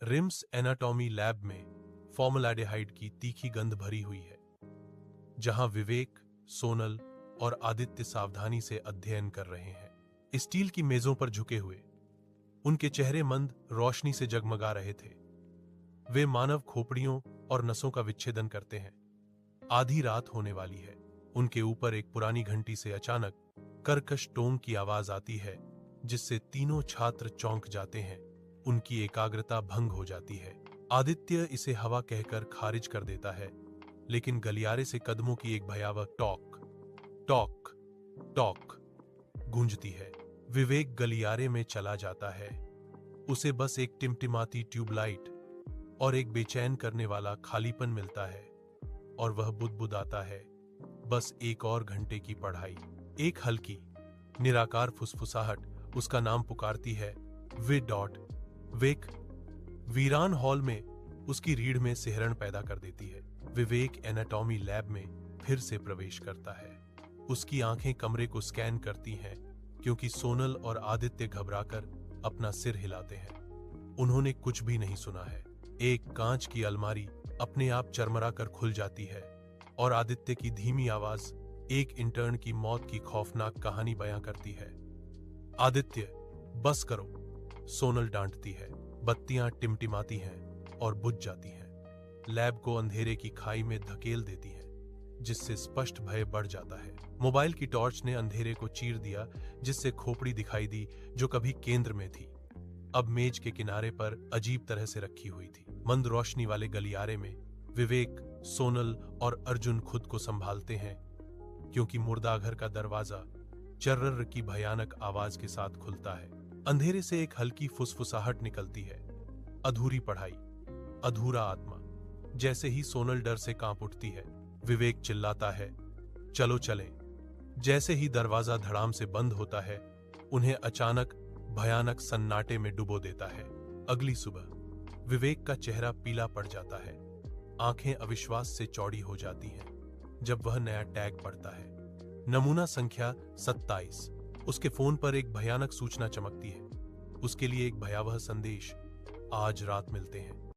RIMS anatomy lab में formaldehyde की तीखी गंध भरी हुई है, जहां विवेक, सोनल और आदित्य सावधानी से अध्ययन कर रहे हैं। स्टील की मेजों पर झुके हुए उनके चेहरे मंद रोशनी से जगमगा रहे थे। वे मानव खोपड़ियों और नसों का विच्छेदन करते हैं। आधी रात होने वाली है। उनके ऊपर एक पुरानी घंटी से अचानक कर्कश टोंग की आवाज आती है, जिससे तीनों छात्र चौंक जाते हैं। उनकी एकाग्रता भंग हो जाती है। आदित्य इसे हवा कहकर खारिज कर देता है, लेकिन गलियारे से कदमों की एक भयावह टॉक टॉक टॉक गूंजती है। विवेक गलियारे में चला जाता है। उसे बस एक टिमटिमाती ट्यूबलाइट और एक बेचैन करने वाला खालीपन मिलता है, और वह बुदबुदाता है, बस एक और घंटे की पढ़ाई। एक हल्की निराकार फुसफुसाहट उसका नाम पुकारती है, वेक। वीरान हॉल में उसकी रीढ़ में सिहरण पैदा कर देती है। विवेक एनाटॉमी लैब में फिर से प्रवेश करता है। उसकी आंखें कमरे को स्कैन करती हैं, क्योंकि सोनल और आदित्य घबराकर अपना सिर हिलाते हैं। उन्होंने कुछ भी नहीं सुना है। एक कांच की अलमारी अपने आप चरमरा कर खुल जाती है, और आदित्य की धीमी आवाज एक इंटर्न की मौत की खौफनाक कहानी बयां करती है। आदित्य, बस करो, सोनल डांटती है। बत्तियां टिमटिमाती हैं और बुझ जाती हैं। लैब को अंधेरे की खाई में धकेल देती हैं, जिससे स्पष्ट भय बढ़ जाता है। मोबाइल की टॉर्च ने अंधेरे को चीर दिया, जिससे खोपड़ी दिखाई दी जो कभी केंद्र में थी, अब मेज के किनारे पर अजीब तरह से रखी हुई थी। मंद रोशनी वाले गलियारे में विवेक, सोनल और अर्जुन खुद को संभालते हैं, क्योंकि मुर्दाघर का दरवाजा चर्र की भयानक आवाज के साथ खुलता है। अंधेरे से एक हल्की फुसफुसाहट निकलती है। अधूरी पढ़ाई, अधूरा आत्मा। जैसे ही सोनल डर से कांप उठती है, विवेक चिल्लाता है, चलो चलें। जैसे ही दरवाजा धड़ाम से बंद होता है, उन्हें अचानक भयानक सन्नाटे में डुबो देता है। अगली सुबह विवेक का चेहरा पीला पड़ जाता है। आंखें अविश्वास से चौड़ी हो जाती हैं जब वह नया टैग पढ़ता है। नमूना संख्या 27। उसके फोन पर एक भयानक सूचना चमकती है। उसके लिए एक भयावह संदेश, आज रात मिलते हैं।